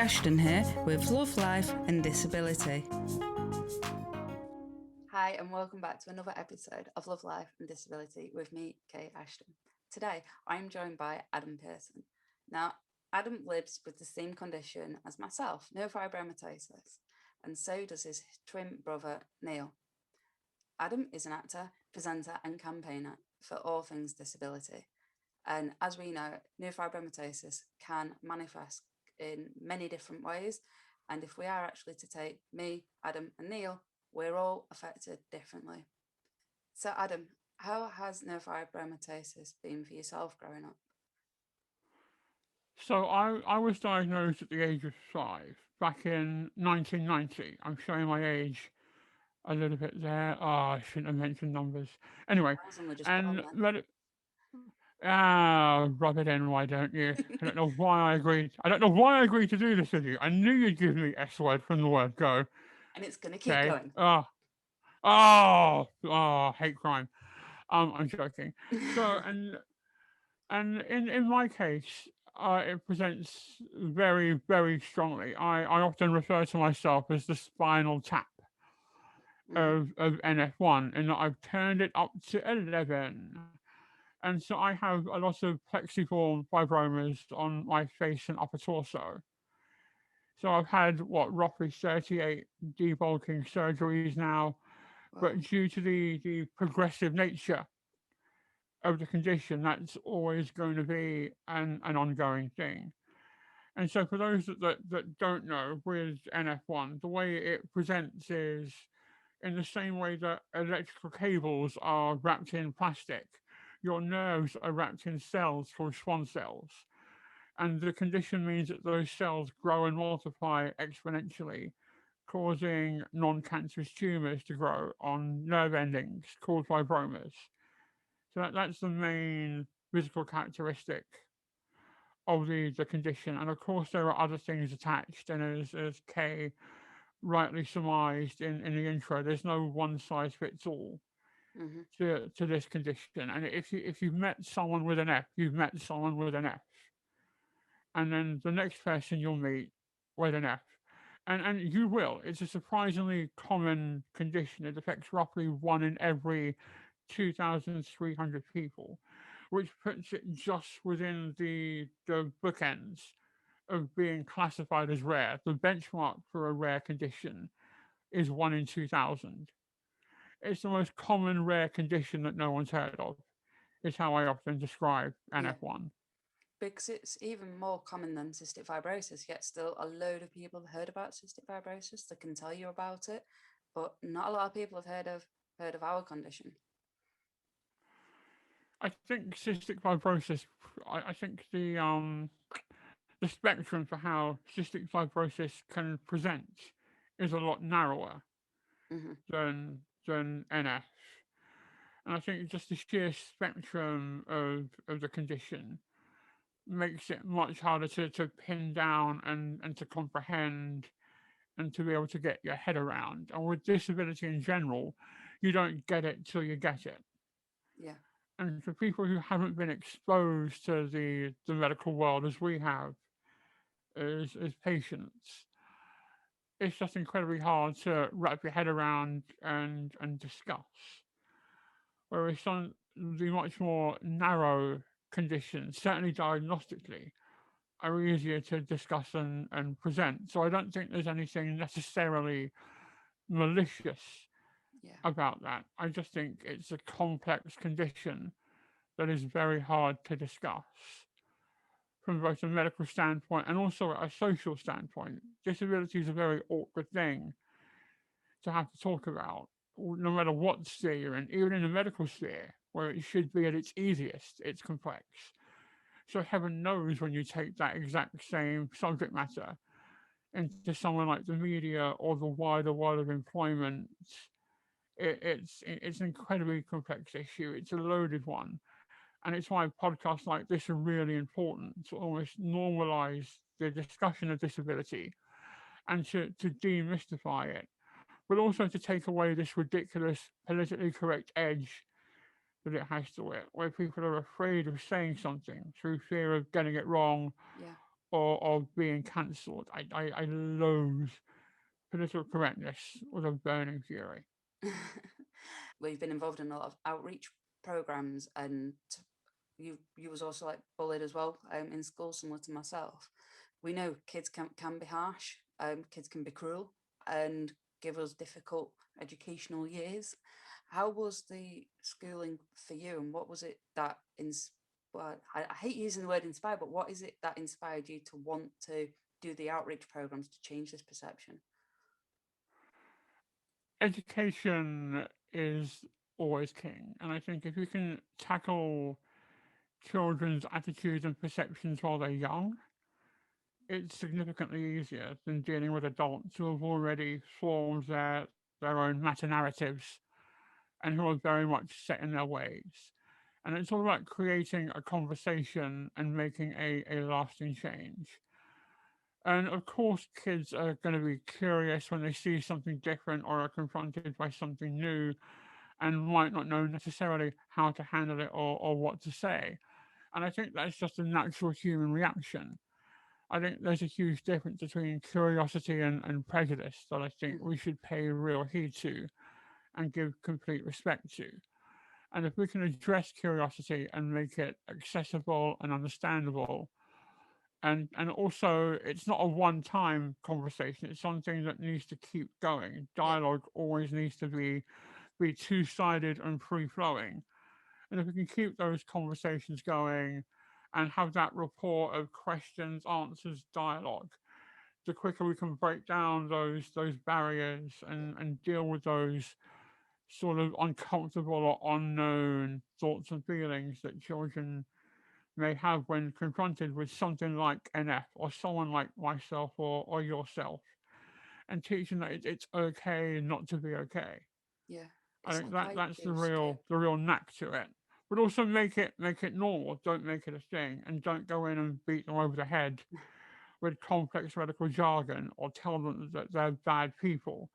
Ashton here with Love, Life and Disability. Hi and welcome back to another episode of Love, Life and Disability with me, Kay Ashton. Today I'm joined by Adam Pearson. Now, Adam lives with the same condition as myself, neurofibromatosis, and so does his twin brother, Neil. Adam is an actor, presenter and campaigner for all things disability. And as we know, neurofibromatosis can manifest in many different ways. And if we are actually to take me, Adam and Neil, we're all affected differently. So Adam, how has neurofibromatosis been for yourself growing up? So I was diagnosed at the age of 5 back in 1990. I'm showing my age a little bit there. Oh, I shouldn't have mentioned numbers. Anyway, I was only just and born let it. Rub it in, why don't you? I don't know why I agreed. I don't know why I agreed to do this with you. I knew you'd give me S word from the word go. And it's going to keep Okay. going. Hate crime. I'm joking. So and in my case, it presents very, very strongly. I often refer to myself as the spinal tap of NF1, in that I've turned it up to 11. And so I have a lot of plexiform fibromas on my face and upper torso. So I've had, roughly 38 debulking surgeries now, but due to the progressive nature of the condition, that's always going to be an ongoing thing. And so for those that don't know, with NF1, the way it presents is in the same way that electrical cables are wrapped in plastic. Your nerves are wrapped in cells called Schwann cells. And the condition means that those cells grow and multiply exponentially, causing non-cancerous tumors to grow on nerve endings called fibromas. So that's the main physical characteristic of the condition. And of course, there are other things attached. And as Kay rightly surmised in the intro, there's no one size fits all to this condition. And if you've met someone with an F, you've met someone with an F. And then the next person you'll meet with an F. And you will. It's a surprisingly common condition. It affects roughly 1 in every 2,300 people, which puts it just within the bookends of being classified as rare. The benchmark for a rare condition is 1 in 2,000. It's the most common rare condition that no one's heard of, is how I often describe NF1. Because it's even more common than cystic fibrosis, yet still a load of people have heard about cystic fibrosis. They can tell you about it, but not a lot of people have heard of our condition. I think cystic fibrosis. I think the spectrum for how cystic fibrosis can present is a lot narrower than NF, and I think just the sheer spectrum of the condition makes it much harder to pin down and to comprehend and to be able to get your head around. And with disability in general, you don't get it till you get it. Yeah. And for people who haven't been exposed to the medical world as we have, as patients, it's just incredibly hard to wrap your head around and discuss. Whereas some the much more narrow conditions, certainly diagnostically, are easier to discuss and present. So I don't think there's anything necessarily malicious about that. I just think it's a complex condition that is very hard to discuss from both a medical standpoint and also a social standpoint. Disability is a very awkward thing to have to talk about, no matter what sphere you're in, even in the medical sphere, where it should be at its easiest, it's complex. So heaven knows when you take that exact same subject matter into someone like the media or the wider world of employment, it's an incredibly complex issue. It's a loaded one. And it's why podcasts like this are really important, to almost normalize the discussion of disability and to demystify it, but also to take away this ridiculous politically correct edge that it has to it, where people are afraid of saying something through fear of getting it wrong or being cancelled. I loathe political correctness with a burning fury. We've been involved in a lot of outreach programs, and you was also like bullied as well in school, similar to myself. We know kids can be harsh, kids can be cruel, and give us difficult educational years. How was the schooling for you, and what was it that well, I hate using the word inspire, but what is it that inspired you to want to do the outreach programs to change this perception? Education is always king, and I think if you can tackle children's attitudes and perceptions while they're young, it's significantly easier than dealing with adults who have already formed their own meta narratives and who are very much set in their ways. And it's all about creating a conversation and making a lasting change. And of course, kids are going to be curious when they see something different or are confronted by something new and might not know necessarily how to handle it or what to say. And I think that's just a natural human reaction. I think there's a huge difference between curiosity and prejudice that I think Mhm. we should pay real heed to and give complete respect to. And if we can address curiosity and make it accessible and understandable, and also it's not a one-time conversation, it's something that needs to keep going. Yeah. Dialogue always needs to be two-sided and free-flowing. And if we can keep those conversations going and have that rapport of questions, answers, dialogue, the quicker we can break down those barriers and deal with those sort of uncomfortable or unknown thoughts and feelings that children may have when confronted with something like NF or someone like myself or yourself, and teaching that it's okay not to be okay. Yeah. I It's think like, why that's do skip? the real knack to it. But also make it normal. Don't make it a thing, and don't go in and beat them over the head with complex medical jargon or tell them that they're bad people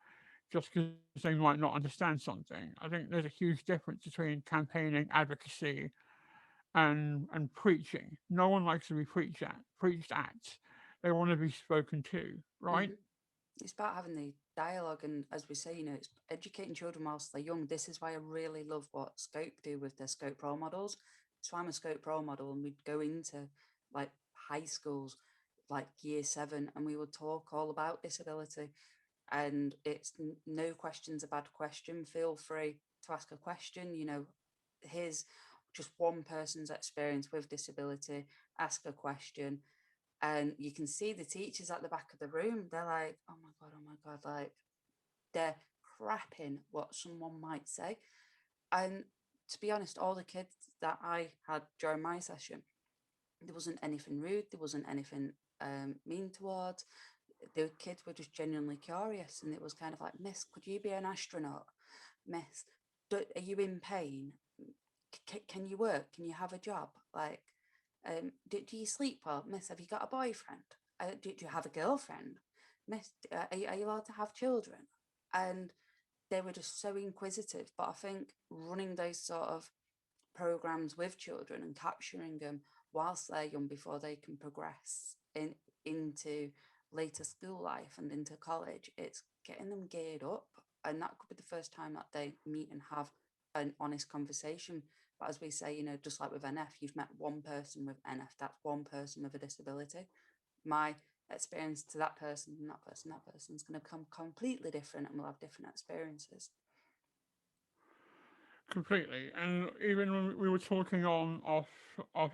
just because they might not understand something. I think there's a huge difference between campaigning, advocacy, and preaching. No one likes to be preached at. They want to be spoken to, right? Mhm. It's about having the dialogue, and as we say, it's educating children whilst they're young. This is why I really love what Scope do with their Scope role models. So I'm a Scope role model, and we'd go into like high schools, like year 7, and we would talk all about disability. And it's no question's a bad question. Feel free to ask a question. Here's just one person's experience with disability. Ask a question, and you can see the teachers at the back of the room. They're like, oh my god, like they're crapping what someone might say. And to be honest, all the kids that I had during my session, there wasn't anything rude, there wasn't anything mean towards. The kids were just genuinely curious, and it was kind of like, Miss, could you be an astronaut? Miss, are you in pain? Can you work? Can you have a job? Like, do you sleep well? Miss, have you got a boyfriend? Do you have a girlfriend? Miss, are you allowed to have children? And they were just so inquisitive. But I think running those sort of programs with children and capturing them whilst they're young before they can progress into later school life and into college, it's getting them geared up. And that could be the first time that they meet and have an honest conversation. But as we say, just like with NF, you've met one person with NF, that's one person with a disability. My experience to that person and that person's going to become completely different, and we'll have different experiences. Completely. And even when we were talking on off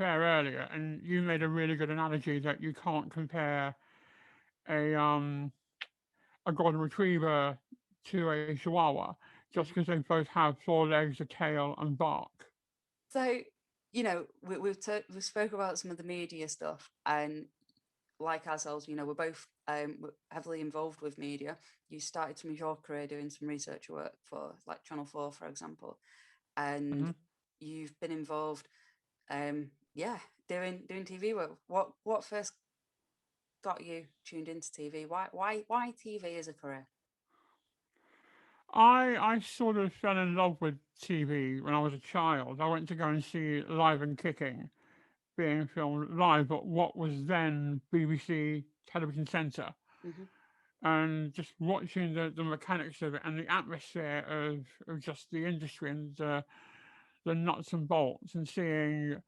air earlier, and you made a really good analogy that you can't compare a a golden retriever to a chihuahua just Mhm. because they both have 4 legs, a tail, and bark. So, we've spoke about some of the media stuff, and like ourselves, we're both we're heavily involved with media. You started some of your career doing some research work for like Channel 4, for example, and Hmm. you've been involved, yeah, doing TV work. What first got you tuned into TV? Why TV as a career? I sort of fell in love with TV when I was a child. I went to go and see Live and Kicking being filmed live at what was then BBC Television Centre, Mm-hmm. and just watching the mechanics of it and the atmosphere of just the industry and the nuts and bolts, and seeing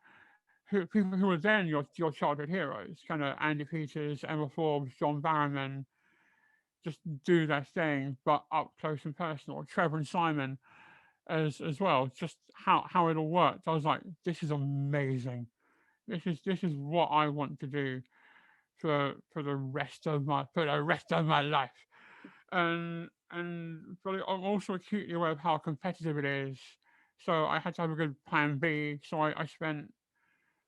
people who were then your childhood heroes, kind of Andy Peters, Emma Forbes, John Barrowman, just do their thing, but up close and personal. Trevor and Simon as well. Just how it all worked. I was like, this is amazing. This is what I want to do for the rest of my life. But I'm also acutely aware of how competitive it is. So I had to have a good plan B. So I spent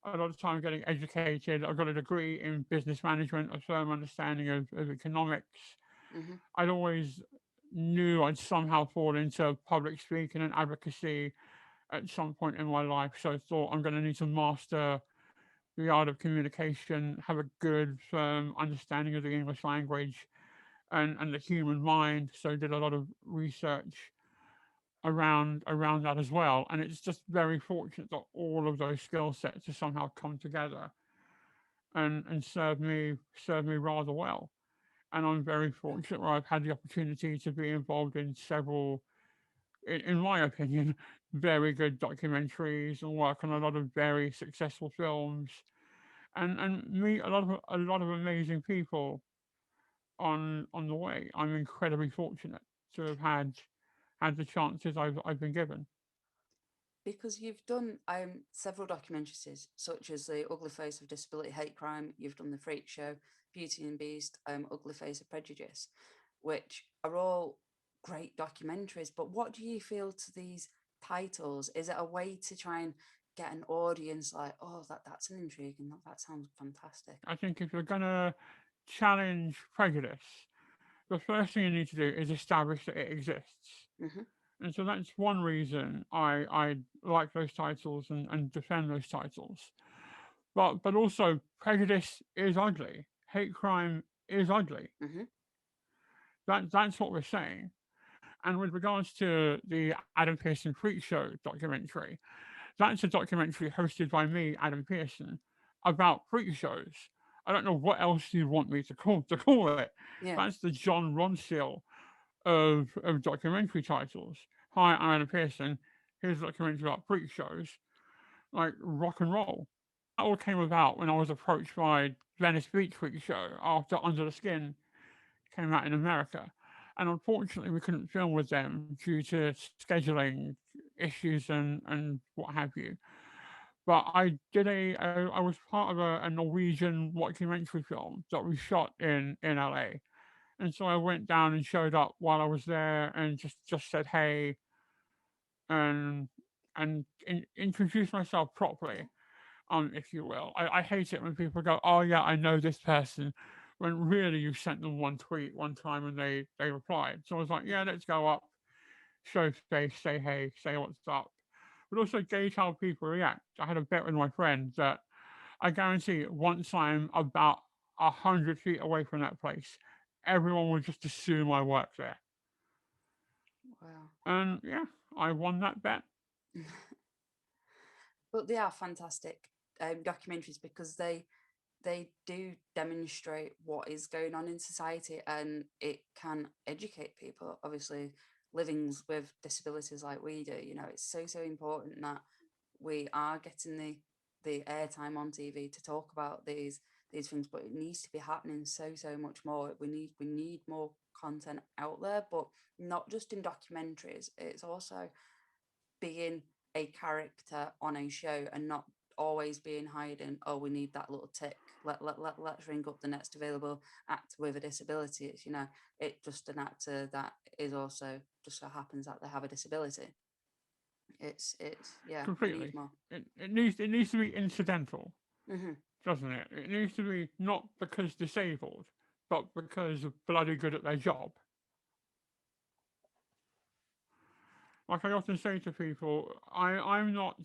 a lot of time getting educated. I got a degree in business management, a firm understanding of economics. Mm-hmm. I'd always knew I'd somehow fall into public speaking and advocacy at some point in my life. So I thought I'm going to need to master the art of communication, have a good, firm understanding of the English language and the human mind. So I did a lot of research around that as well. And it's just very fortunate that all of those skill sets have somehow come together and served me rather well. And I'm very fortunate where I've had the opportunity to be involved in several, in my opinion, very good documentaries, and work on a lot of very successful films, and meet a lot of amazing people on the way. I'm incredibly fortunate to have had the chances I've been given. Because you've done several documentaries, such as The Ugly Face of Disability Hate Crime, you've done The Freak Show, Beauty and Beast, Ugly Face of Prejudice, which are all great documentaries. But what do you feel to these titles? Is it a way to try and get an audience like, oh, that's an intriguing, that sounds fantastic? I think if you're gonna challenge prejudice, the first thing you need to do is establish that it exists. Mm-hmm. And so that's one reason I like those titles and defend those titles. But also prejudice is ugly. Hate crime is ugly. Mm-hmm. That's what we're saying. And with regards to the Adam Pearson Freak Show documentary, that's a documentary hosted by me, Adam Pearson, about freak shows. I don't know what else you'd want me to call it. Yeah. That's the John Ronseal of documentary titles. Hi, I'm Adam Pearson. Here's a documentary about freak shows, like rock and roll. That all came about when I was approached by Venice Beach Freak Show after Under the Skin came out in America. And unfortunately, we couldn't film with them due to scheduling issues and what have you. But I was part of a Norwegian documentary film that we shot in LA. And so I went down and showed up while I was there and just said hey and introduced myself properly, if you will. I hate it when people go, oh yeah, I know this person, when really you sent them one tweet one time and they replied. So I was like, yeah, let's go up, show face, say hey, say what's up, but also gauge how people react. I had a bet with my friend that I guarantee once I'm about 100 feet away from that place, everyone will just assume I work there. Wow. And yeah, I won that bet. But they are fantastic documentaries because they do demonstrate what is going on in society, and it can educate people. Obviously, living with disabilities like we do, it's so important that we are getting the airtime on TV to talk about these things, but it needs to be happening so much more. We need more content out there, but not just in documentaries. It's also being a character on a show and not always being hiding, oh, we need that little tick, let's ring up the next available actor with a disability. It's just an actor that is also just so happens that they have a disability. It's yeah, we need Completely. more. It needs to be incidental, Hmm. doesn't it? It needs to be not because disabled, but because of bloody good at their job. Like I often say to people, I'm not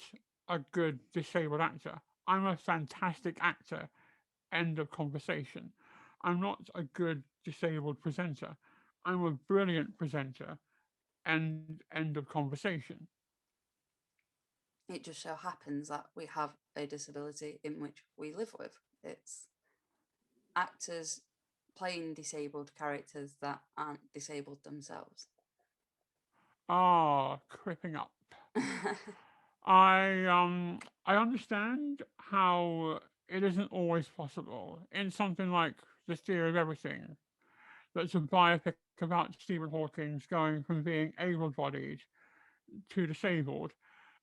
a good disabled actor. I'm a fantastic actor. End of conversation. I'm not a good disabled presenter. I'm a brilliant presenter. End of conversation. it just so happens that we have a disability in which we live with. It's actors playing disabled characters that aren't disabled themselves. Creeping up. I understand how it isn't always possible in something like The Theory of Everything. That's a biopic about Stephen Hawking going from being able-bodied to disabled.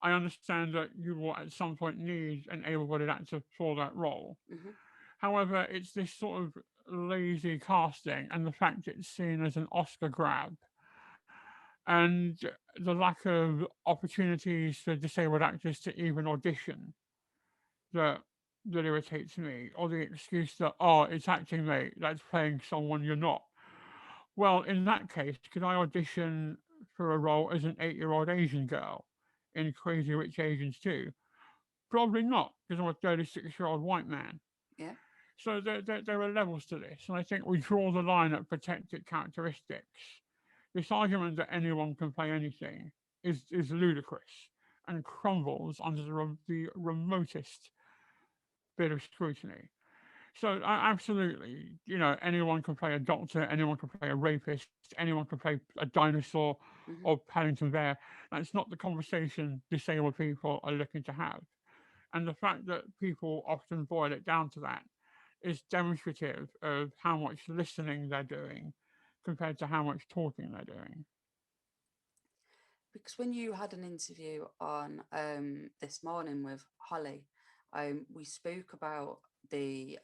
I understand that you will at some point need an able-bodied actor for that role. Mm-hmm. However, it's this sort of lazy casting and the fact it's seen as an Oscar grab and the lack of opportunities for disabled actors to even audition that that irritates me, or the excuse that, oh, it's acting, mate, that's playing someone you're not. Well, in that case, could I audition for a role as an 8-year-old Asian girl in Crazy Rich Asians too? Probably not, because I'm a 36-year-old white man. Yeah. So there are levels to this, and I think we draw the line at protected characteristics. This argument that anyone can play anything is ludicrous and crumbles under the remotest bit of scrutiny. So absolutely, anyone can play a doctor, anyone can play a rapist, anyone can play a dinosaur Mm-hmm. or Paddington Bear. That's not the conversation disabled people are looking to have. And the fact that people often boil it down to that is demonstrative of how much listening they're doing compared to how much talking they're doing. Because when you had an interview on this morning with Holly, we spoke about the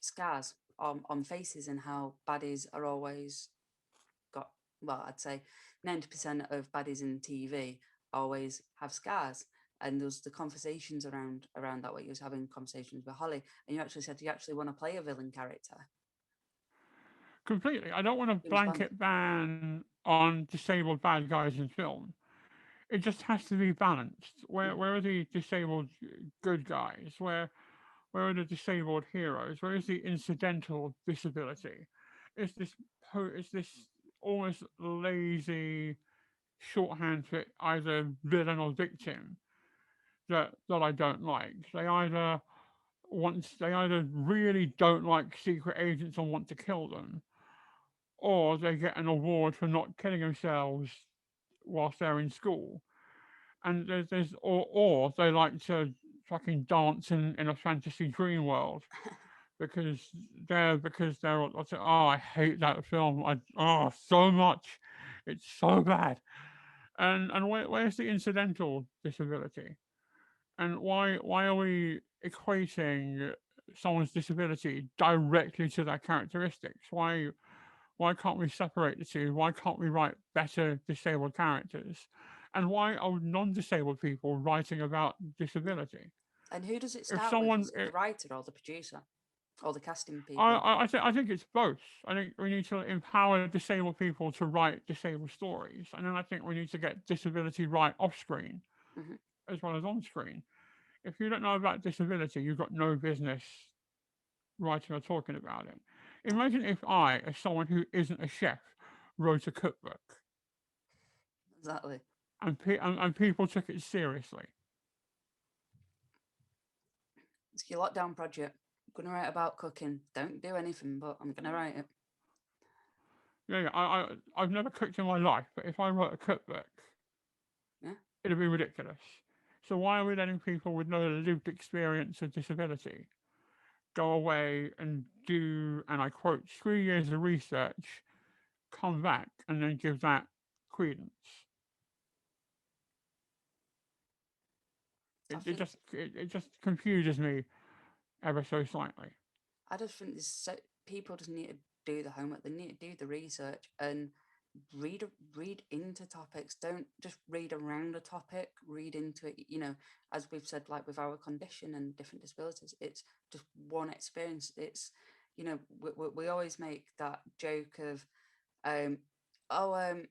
scars on faces and how baddies are always got, well, I'd say 90% of baddies in TV always have scars. And there's the conversations around that, where you was having conversations with Holly, and you actually said you actually want to play a villain character. Completely. I don't want a In response, blanket ban on disabled bad guys in film. It just has to be balanced. Where are the disabled good guys? Where are the disabled heroes? Where is the incidental disability? It's this it's this almost lazy shorthand for either villain or victim that I don't like. They either really don't like secret agents and want to kill them, or they get an award for not killing themselves whilst they're in school. And or they like to fucking dance in a fantasy dream world because they're oh, I hate that film. So much. It's so bad. And where's the incidental disability? And why are we equating someone's disability directly to their characteristics? Why can't we separate the two? Why can't we write better disabled characters? And why are non-disabled people writing about disability? and who does it If start with? someone, Is it the writer or the producer or the casting I, people? I, I think it's both. I think we need to empower disabled people to write disabled stories, and then I think we need to get disability right off screen Mm-hmm. as well as on screen. If you don't know about disability, you've got no business writing or talking about it. Imagine if I, as someone who isn't a chef, wrote a cookbook Exactly. and people took it seriously. It's your lockdown project. I'm gonna write about cooking. Don't do anything, but I'm gonna write it. Yeah, I've never cooked in my life, but if I wrote a cookbook, Yeah. it'd be ridiculous. So why are we letting people with no lived experience of disability go away and do, and I quote, 3 years of research, come back and then give that credence? I It think just it just confuses me ever so slightly. I just think people just need to do the homework. They need to do the research and read into topics. Don't just read around a topic. Read into it. As we've said, like with our condition and different disabilities, it's just one experience. It's we always make that joke of um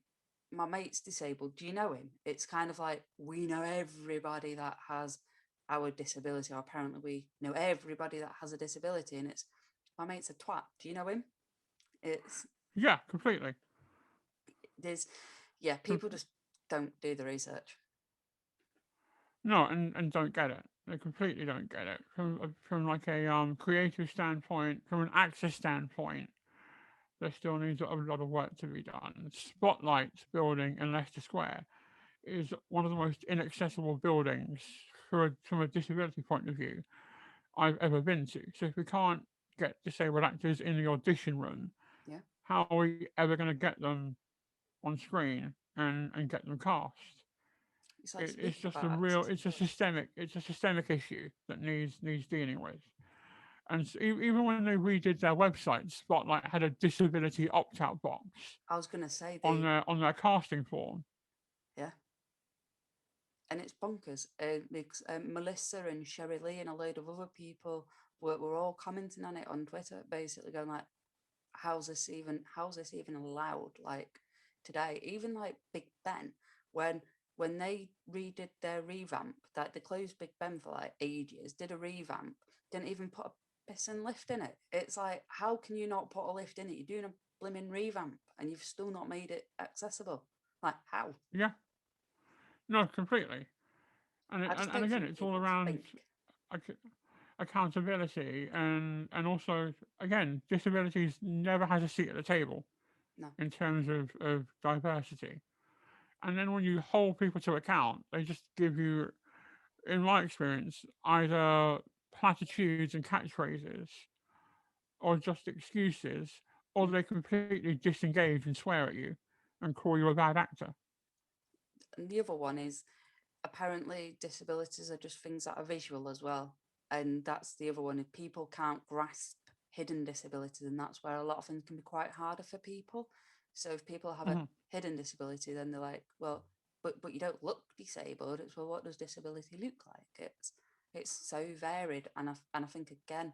my mate's disabled. Do you know him? It's kind of like we know everybody that has our disability, or apparently we know everybody that has a disability, and it's my mate's a twat. Do you know him? It's Yeah, completely. there's yeah, people just don't do the research. No, and don't get it. They completely don't get it from like a creative standpoint, from an access standpoint. There still needs a lot of work to be done. Spotlight building in Leicester Square is one of the most inaccessible buildings from a disability point of view I've ever been to. So if we can't get disabled actors in the audition room, Yeah. how are we ever going to get them on screen and get them cast? It's like It's speaking just a about real, accessibility. it's a systemic issue that needs dealing with. And even when they redid their website, Spotlight had a disability opt-out box I was gonna say on they, their casting form. yeah, and it's bonkers. Because Melissa and Sherry Lee and a load of other people were all commenting on it on Twitter, basically going like, how's this even allowed? Like today, even like Big Ben, when they redid their revamp, that they closed Big Ben for like ages, did a revamp, didn't even put a pissing lift in it. It's like, how can you not put a lift in it? You're doing a blimmin' revamp and you've still not made it accessible. Like how? Yeah, no, completely. I just And don't again, think it's all people around think. ac- accountability and also again, disabilities never has a seat at the table No. in terms of diversity. And then when you hold people to account, they just give you, in my experience, either platitudes and catchphrases or just excuses, or Mm. they completely disengage and swear at you and call you a bad actor. And the other one is apparently disabilities are just things that are visual as well. And that's the other one. If people can't grasp hidden disabilities, and that's where a lot of things can be quite harder for people. So if people have a Mhm. hidden disability, then they're like, well, but you don't look disabled. It's, well, what does disability look like? It's so varied, and I think again,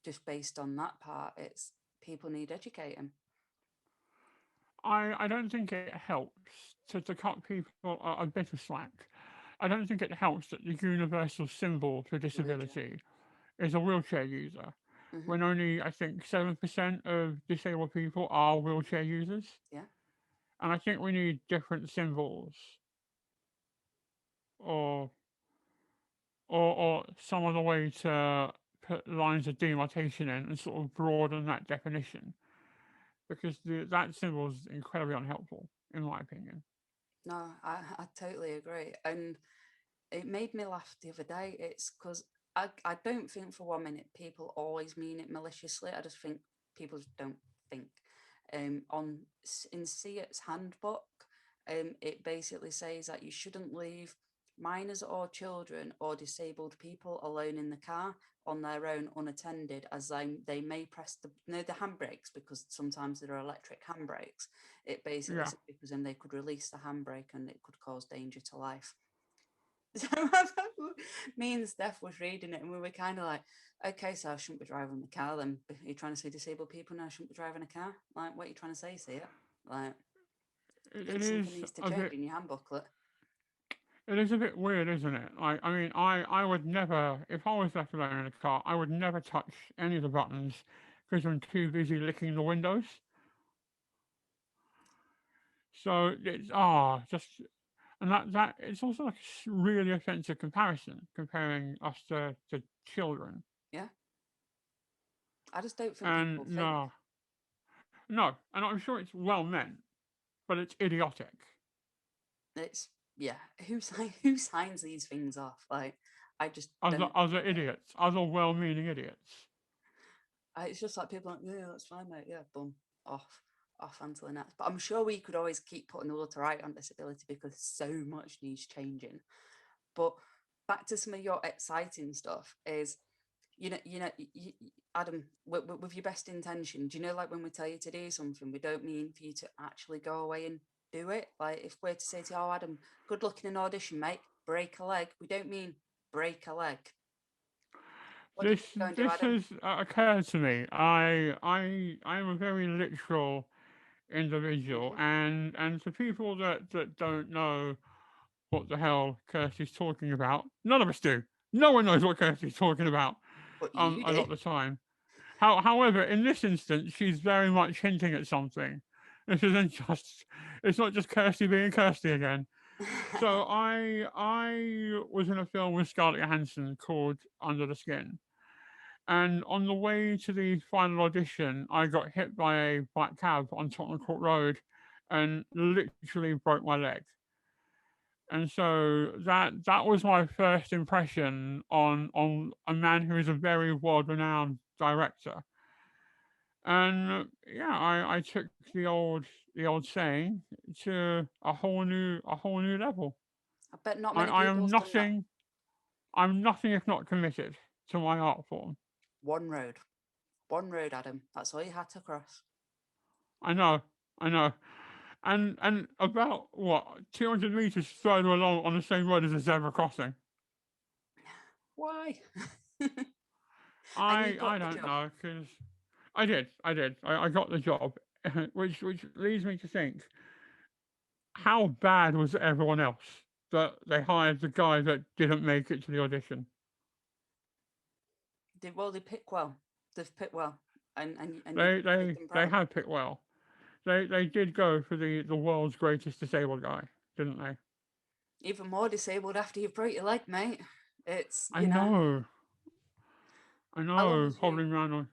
just based on that part, it's people need educating. I don't think it helps to cut people a bit of slack. I don't think it helps that the universal symbol for Wheelchair. disability is a wheelchair user, Hmm. when only I think 7% of disabled people are wheelchair users. Yeah. And I think we need different symbols or or some other way to put lines of demarcation in and sort of broaden that definition because that symbol is incredibly unhelpful in my opinion. No, I totally agree. And it made me laugh the other day. It's because I don't think for 1 minute people always mean it maliciously. I just think people just don't think. In SEAT's handbook, it basically says that you shouldn't leave minors or children or disabled people alone in the car on their own unattended, as they may press the handbrakes, because sometimes there are electric handbrakes. It basically Yeah, says because then they could release the handbrake and it could cause danger to life. So me and Steph was reading it and we were kind of like, okay, so I shouldn't be driving the car then. Are you trying to say disabled people now shouldn't be driving a car? Like, what are you trying to say, see it? Like, I it think is something needs to a change bit in your handbooklet. it is a bit weird, isn't it? Like, I mean, I would never, if I was left alone in a car, I would never touch any of the buttons because I'm too busy licking the windows. So it's just and that it's also like a really offensive comparison comparing us to children. Yeah. I just don't think And people think. no, and I'm sure it's well meant, but it's idiotic. It's, yeah, who signs these things off? Like, I just don't Other get it. idiots, other well-meaning idiots. It's just like people are like, yeah, that's fine, mate. Yeah, boom, off onto the next. But I'm sure we could always keep putting the to right on disability because so much needs changing. But back to some of your exciting stuff is, Adam, with your best intention, do you know, like when we tell you to do something, we don't mean for you to actually go away and do it. Like if we're to say to you, oh, Adam, good luck in an audition, mate, break a leg, we don't mean break a leg. What did you go and do, This Adam? has occurred to me. I am a very literal individual, Hmm. and for people that don't know what the hell Kirsty's talking about, none of us do. No one knows what Kirsty's talking about. But you A do. lot of the time. However, in this instance, she's very much hinting at something. This isn't just. It's not just Kirsty being Kirsty again. So I was in a film with Scarlett Johansson called Under the Skin, and on the way to the final audition, I got hit by a black cab on Tottenham Court Road, and literally broke my leg. And so that was my first impression on a man who is a very world renowned director. And yeah, I took the old saying to a whole new level. I bet not I, many I people am have done that. nothing if not committed to my art form. One road. One road, Adam. That's all you had to cross. I know, I know. And about what 200 meters further along on the same road as a zebra crossing. Why? And you I got the don't job. know because I got the job, which leads me to think, how bad was everyone else that they hired the guy that didn't make it to the audition? They pick well. They've picked well. And you They make they them they proud. had picked well. They did go for the world's greatest disabled guy, didn't they? Even more disabled after you broke your leg, mate. It's, I know, how long was you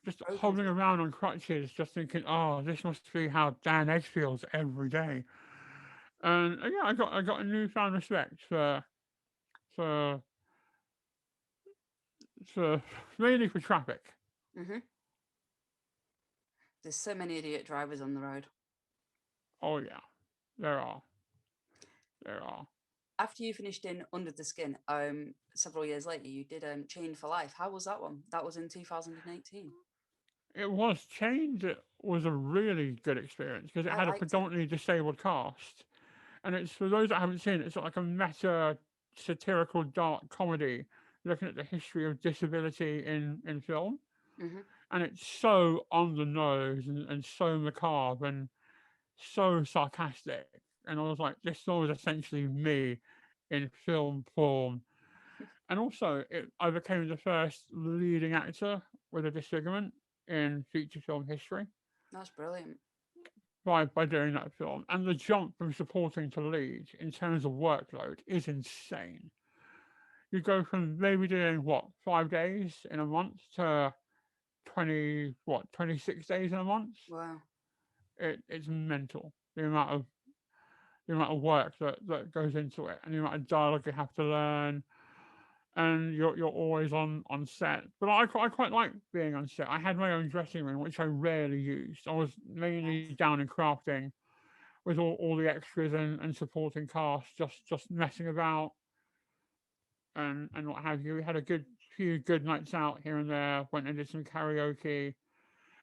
just broken hobbling for? around on crutches, just thinking, oh, this must be how Dan Edge feels every day. And yeah, I got a newfound respect for for mainly for traffic. Hmm. There's so many idiot drivers on the road. Oh yeah, there are, there are. After you finished in Under the Skin, several years later, you did Chained for Life. How was that one? That was in 2018. It was Chained. It was a really good experience because it I had a liked it. predominantly disabled cast, and it's for those that haven't seen it. It's like a meta satirical dark comedy looking at the history of disability in film, Hmm. and it's so on the nose and so macabre and so sarcastic. And I was like, this film is essentially me in film form. And also, I became the first leading actor with a disfigurement in feature film history That's brilliant. by doing that film. And the jump from supporting to lead in terms of workload is insane. You go from maybe doing what 5 days in a month to 26 days in a month. Wow. It's mental the amount of work that goes into it and the amount of dialogue you have to learn, and you're always on set. But I quite like being on set. I had my own dressing room, which I rarely used. I was mainly Nice. down in crafting with all the extras and supporting cast, just messing about and what have you. We had a good few good nights out here and there. Went and did some karaoke.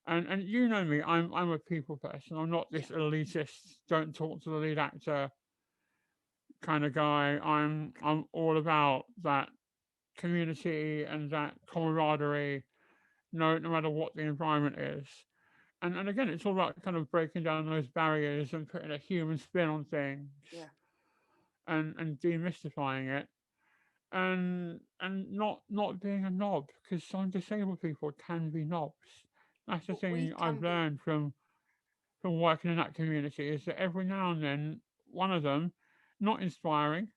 And you know me, I'm a people person. I'm not Yeah. this elitist, don't talk to the lead actor kind of guy. I'm all about that community and that camaraderie, no matter what the environment is. And again, it's all about kind of breaking down those barriers and putting a human spin on things Yeah. and demystifying it and not being a knob because some disabled people can be knobs. That's the But we thing can I've be. learned from working in that community is that every now and then one of them, not inspiring,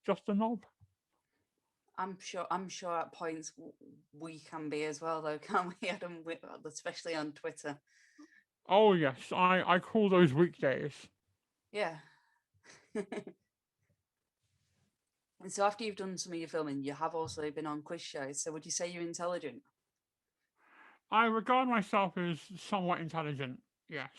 just a knob. I'm sure. I'm sure at points we can be as well, though, can't we, Adam? Especially on Twitter. Oh yes, I call those weekdays. Yeah. And so after you've done some of your filming, you have also been on quiz shows. So would you say you're intelligent? I regard myself as somewhat intelligent. Yes.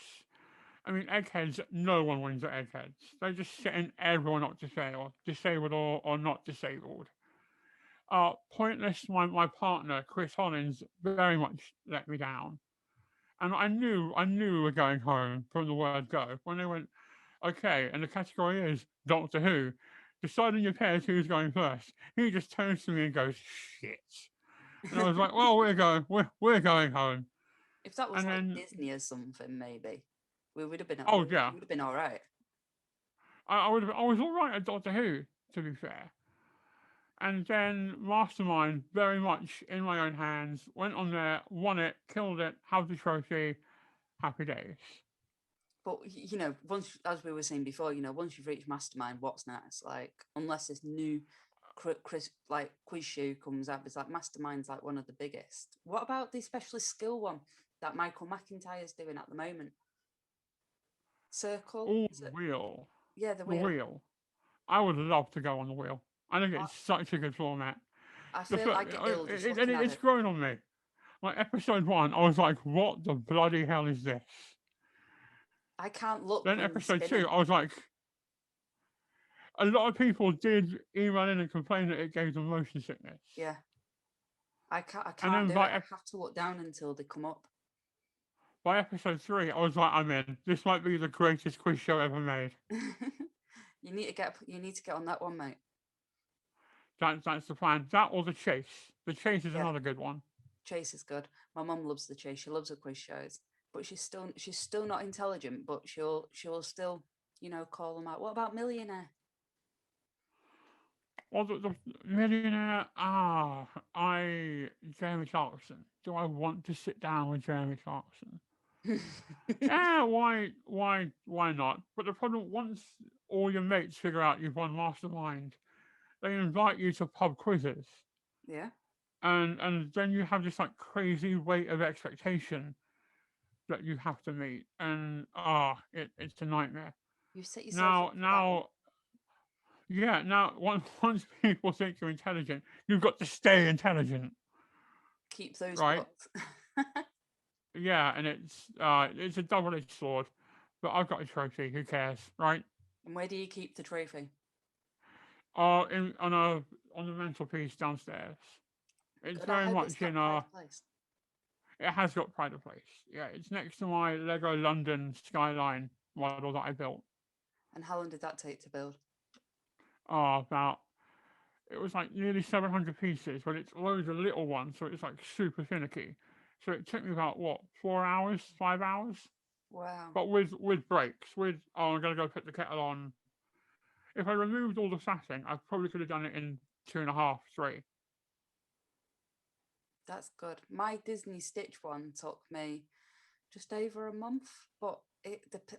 I mean, eggheads, no one wins at eggheads. They just setting everyone up to fail, disabled or not disabled. Pointless, my partner, Chris Hollins, very much let me down. And I knew we were going home from the word go. When they went, okay, and the category is Doctor Who, decide on your pairs who's going first. He just turns to me and goes, shit. And I was like, well, we're going home. If that was And like then, Disney or something, maybe we would have been. oh We yeah, would have been all right. I was all right at Doctor Who, to be fair. And then Mastermind, very much in my own hands, went on there, won it, killed it, have the trophy, happy days. But you know, once, as we were saying before, you know, once you've reached Mastermind, what's next? Like, unless this new quiz show comes out, it's like Mastermind's like one of the biggest. What about the specialist skill one that Michael McIntyre's doing at the moment? Circle? Oh, Is the it? wheel. Yeah, the The wheel. wheel. I would love to go on the wheel. I think I, it's such a good format. I feel I get ill just And looking at it's it. grown on me. Like episode 1, I was like, what the bloody hell is this? I can't look Then when he's episode 2, spinning. I was like, a lot of people did email in and complain that it gave them motion sickness. Yeah. I can't And then do it. I have to look down until they come up. by episode 3, I was like, I'm in. This might be the greatest quiz show ever made. You need to get on that one, mate. That's the plan. That or the chase. The chase is Yeah. another good one. Chase is good. My mum loves the chase. She loves the quiz shows, but she's still not intelligent. But she'll still, you know, call them out. What about Millionaire? Well, the Millionaire. Jeremy Clarkson. Do I want to sit down with Jeremy Clarkson? Yeah, why not? But the problem, once all your mates figure out you've won Mastermind, they invite you to pub quizzes. Yeah. And then you have this like crazy weight of expectation that you have to meet, and it's a nightmare. You set yourself up for that one. Now once people think you're intelligent, you've got to stay intelligent, Keep those right? books. Yeah, and it's a double-edged sword, but I've got a trophy. Who cares, right? And where do you keep the trophy? On the mantelpiece downstairs. It's Good, I very hope much it's got in pride of place. It has got pride of place. Yeah, it's next to my Lego London skyline model that I built. And how long did that take to build? It was like nearly 700 pieces, but it's loads of little ones, so it's like super finicky. So it took me about 4 hours, 5 hours, Wow. but with breaks. I'm gonna go put the kettle on. If I removed all the faffing, I probably could have done it in 2.5, 3. That's good. My Disney Stitch one took me just over a month, but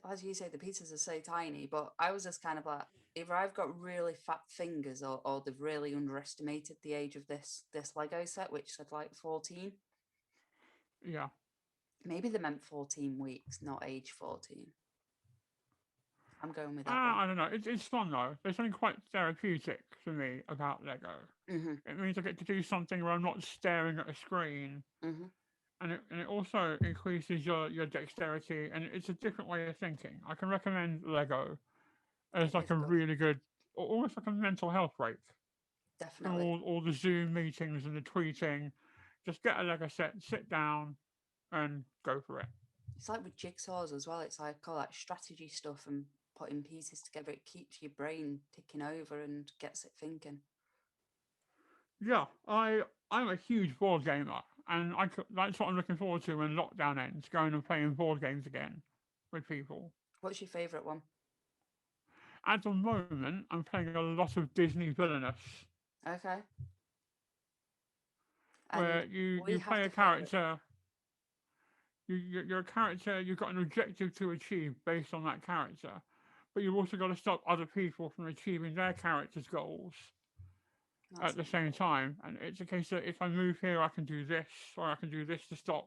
as you say, the pieces are so tiny. But I was just kind of like, either I've got really fat fingers, or they've really underestimated the age of this Lego set, which said like 14. Yeah. Maybe they meant 14 weeks, not age 14. I'm going with that one. I don't know. It's fun though. There's something quite therapeutic for me about Lego. Mm-hmm. It means I get to do something where I'm not staring at a screen, Mm-hmm. and it also increases your dexterity, and it's a different way of thinking. I can recommend Lego as like a Good. really good, almost like a mental health break. Definitely. And all the Zoom meetings and the tweeting, just get a Lego set, sit down, and go for it. It's like with jigsaws as well. It's like all that strategy stuff and putting pieces together. It keeps your brain ticking over and gets it thinking. Yeah, I'm a huge board gamer, and that's what I'm looking forward to when lockdown ends, going and playing board games again with people. What's your favourite one? At the moment, I'm playing a lot of Disney Villainous, Okay. where And you have play a to play it. character. You're a character. You've got an objective to achieve based on that character, but you've also got to stop other people from achieving their character's goals at the same time. And it's a case that if I move here, I can do this, or I can do this to stop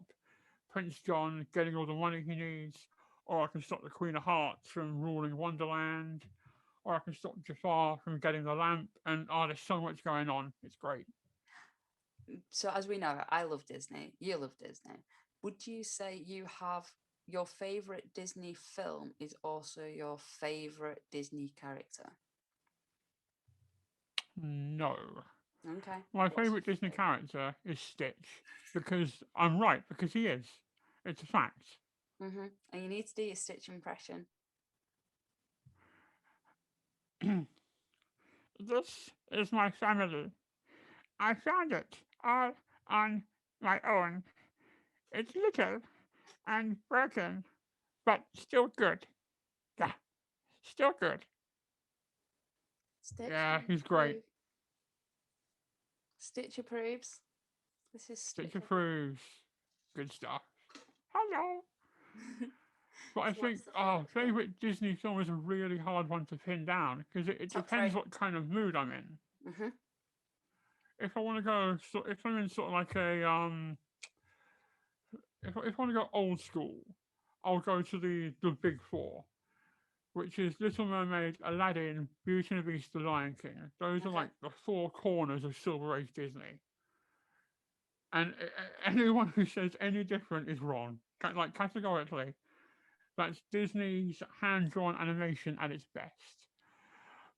Prince John getting all the money he needs, or I can stop the Queen of Hearts from ruling Wonderland, or I can stop Jafar from getting the lamp. And there's so much going on. It's great. So as we know, I love Disney. You love Disney. Would you say you have your favourite Disney film is also your favourite Disney character? No. Okay. My favourite Disney character is Stitch, because I'm right, because he is. It's a fact. Mm-hmm. And you need to do your Stitch impression. This is my family. I found it all on my own. It's little and broken, but still good. Yeah, still good. Stitch. Yeah, he's great. Stitch approves. This is Stitch approves. Good stuff. Hello. But I So what's think the favourite film? favorite Disney film is a really hard one to pin down because it Top depends 3. what kind of mood I'm in. Mm-hmm. If I want to go, if I'm in sort of like a if I want to go old school, I'll go to the big four, which is Little Mermaid, Aladdin, Beauty and the Beast, The Lion King. Those are Okay. like the four corners of Silver Age Disney. And anyone who says any different is wrong. Like categorically, that's Disney's hand-drawn animation at its best.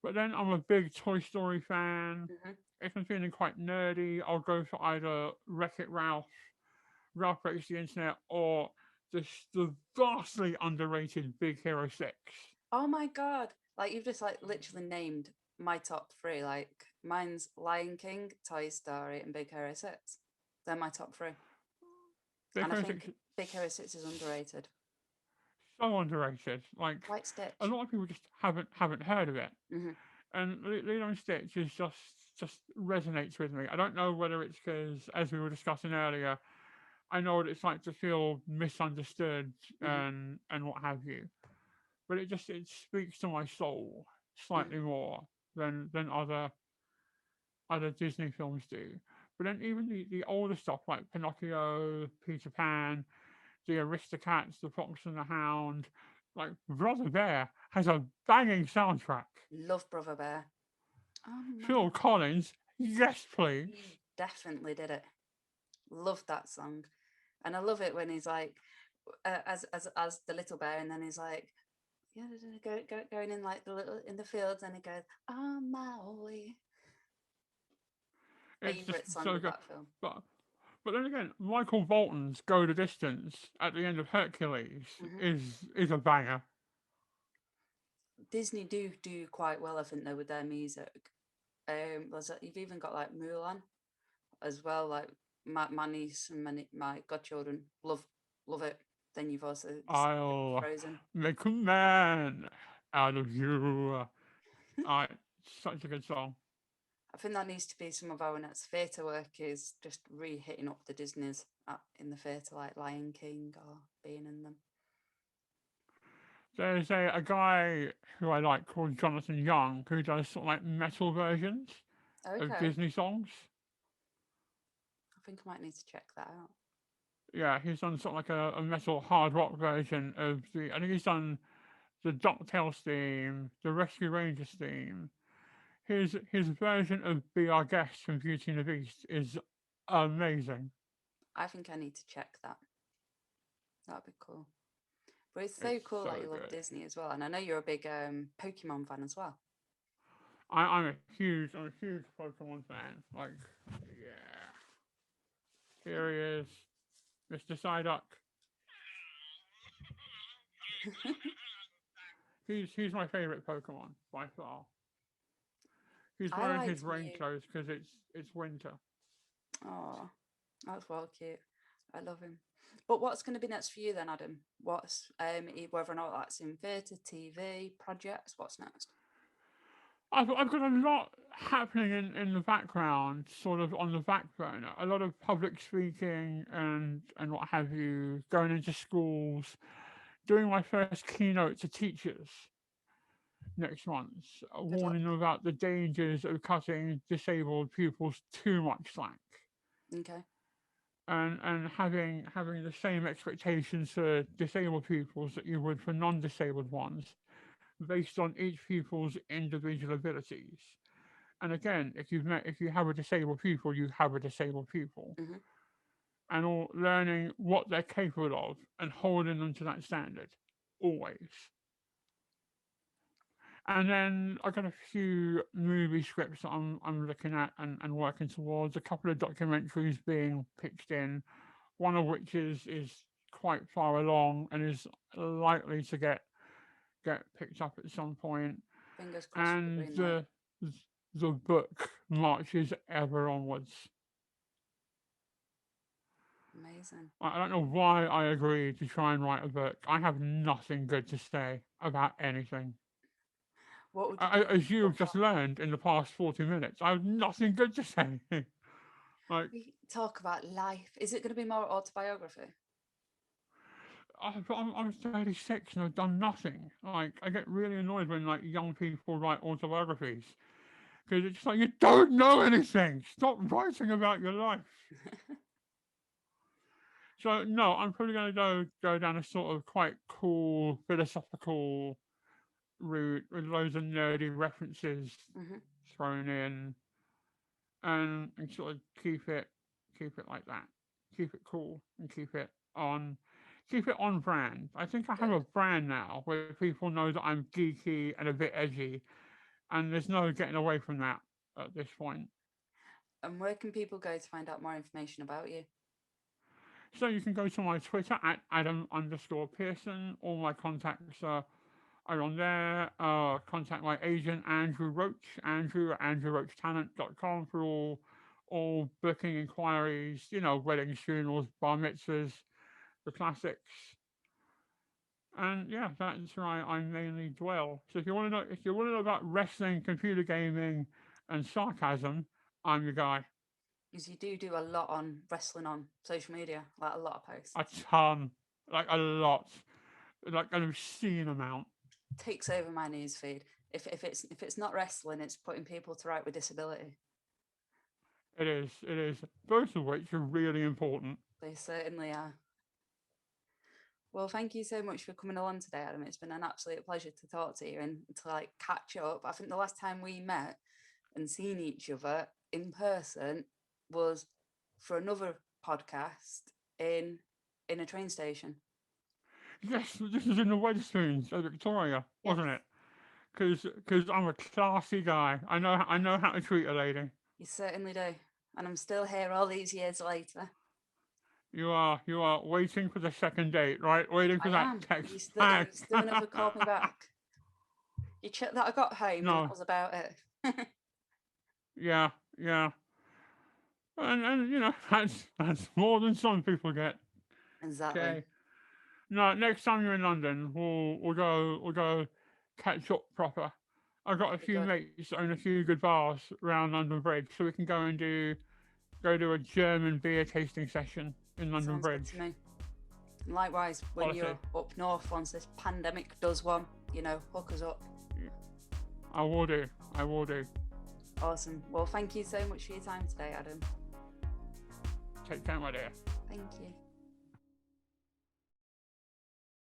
But then I'm a big Toy Story fan. Mm-hmm. If I'm feeling quite nerdy, I'll go for either Wreck-It Ralph, Ralph Breaks the Internet, or the vastly underrated Big Hero 6. Oh my God. Like you've just like literally named my top 3. Like mine's Lion King, Toy Story, and Big Hero 6. They're my top 3. Big And I Hero 6 think Big Hero 6 is underrated. so underrated. Like Like Stitch. a lot of people just haven't heard of it. Mm-hmm. And Lilo and Stitch is just resonates with me. I don't know whether it's because, as we were discussing earlier, I know what it's like to feel misunderstood Mm-hmm. and what have you. But it speaks to my soul Mm-hmm. slightly more than other Disney films do. But then even the older stuff like Pinocchio, Peter Pan, the Aristocats, the Fox and the Hound, like Brother Bear has a banging soundtrack. Love Brother Bear. Oh Phil my. Collins, yes please. He definitely did it. Love that song. And I love it when he's like, as the little bear, and then he's like, yeah, going in like the little in the fields, and he goes, "On my way." It's just Favorite song so of good. that film. But then again, Michael Bolton's "Go the Distance" at the end of Hercules Mm-hmm. is a banger. Disney do quite well, I think, though, with their music. You've even got like Mulan as well. Like my niece and my godchildren love it. Then you've also I'll Frozen. make a man out of you. Such a good song. I think that needs to be some of our next theatre work, is just re-hitting up the Disneys in the theatre, like Lion King or being in them. There's a guy who I like called Jonathan Young who does sort of like metal versions of Okay, Disney songs. I think I might need to check that out. Yeah, he's done sort of like a metal hard rock version of I think he's done the DuckTales theme, the Rescue Rangers theme. His version of Be Our Guest from Beauty and the Beast is amazing. I think I need to check that. That'd be cool. But it's so It's cool so that you love good. Disney as well, and I know you're a big Pokemon fan as well. I'm a huge Pokemon fan. Like, yeah. Here he is, Mr. Psyduck. He's my favorite Pokemon by far. He's I wearing his liked rain Mew. clothes because it's winter. Oh, that's well cute. I love him. But what's going to be next for you then, Adam? What's whether or not that's in theatre, TV, projects? What's next? I've got a lot happening in the background, sort of on the back burner. A lot of public speaking and what have you, going into schools, doing my first keynote to teachers next month, Good luck. warning them about the dangers of cutting disabled pupils too much slack. Okay. And having the same expectations for disabled pupils that you would for non-disabled ones, based on each pupil's individual abilities. And again, if you have a disabled pupil, you have a disabled pupil, Mm-hmm. and all learning what they're capable of and holding them to that standard, always. And then I got a few movie scripts that I'm looking at and working towards. A couple of documentaries being pitched in, one of which is quite far along and is likely to get picked up at some point. Fingers crossed for the And green light. the book marches ever onwards. Amazing. I don't know why I agreed to try and write a book. I have nothing good to say about anything. What would you do? As you've just learned in the past 40 minutes, I have nothing good to say. Like, We talk about life. Is it going to be more autobiography? I'm 36 and I've done nothing. Like, I get really annoyed when like young people write autobiographies because it's just like, you don't know anything. Stop writing about your life. So no, I'm probably going to go down a sort of quite cool philosophical route with loads of nerdy references thrown in, and sort of keep it like that, keep it cool, and keep it on brand. I think I have a brand now where people know that I'm geeky and a bit edgy, and there's no getting away from that at this point. And where can people go to find out more information about you? So you can go to my Twitter at Adam_Pearson. All my contacts are on there. Contact my agent, Andrew Roach, andrew@andrewroachtalent.com for all booking inquiries, weddings, funerals, bar mitzvahs, the classics. And yeah, that's where I mainly dwell. So if you want to know about wrestling, computer gaming, and sarcasm, I'm your guy. Because you do a lot on wrestling on social media, like a lot of posts. A ton, like a lot, like an obscene amount. Takes over my newsfeed. If it's not wrestling, it's putting people to right with disability. It is. Both of which are really important. They certainly are. Well, thank you so much for coming along today, Adam. It's been an absolute pleasure to talk to you and to catch up. I think the last time we met and seen each other in person was for another podcast in a train station. Yes, this is in the Wetherspoons at Victoria, wasn't it? Because I'm a classy guy. I know how to treat a lady. You certainly do. And I'm still here all these years later. You are waiting for the second date, right? Waiting for that text back. You still never called me back. You checked that I got home and that was about it. Yeah. And that's more than some people get. Exactly. Okay. No, next time you're in London, we'll go catch up proper. I've got a few mates that own a few good bars around London Bridge, so we can go do a German beer tasting session in London Sounds Bridge. Good to me. And likewise, when you're up north, once this pandemic does one, hook us up. I will do. Awesome. Well, thank you so much for your time today, Adam. Take care, my dear. Thank you.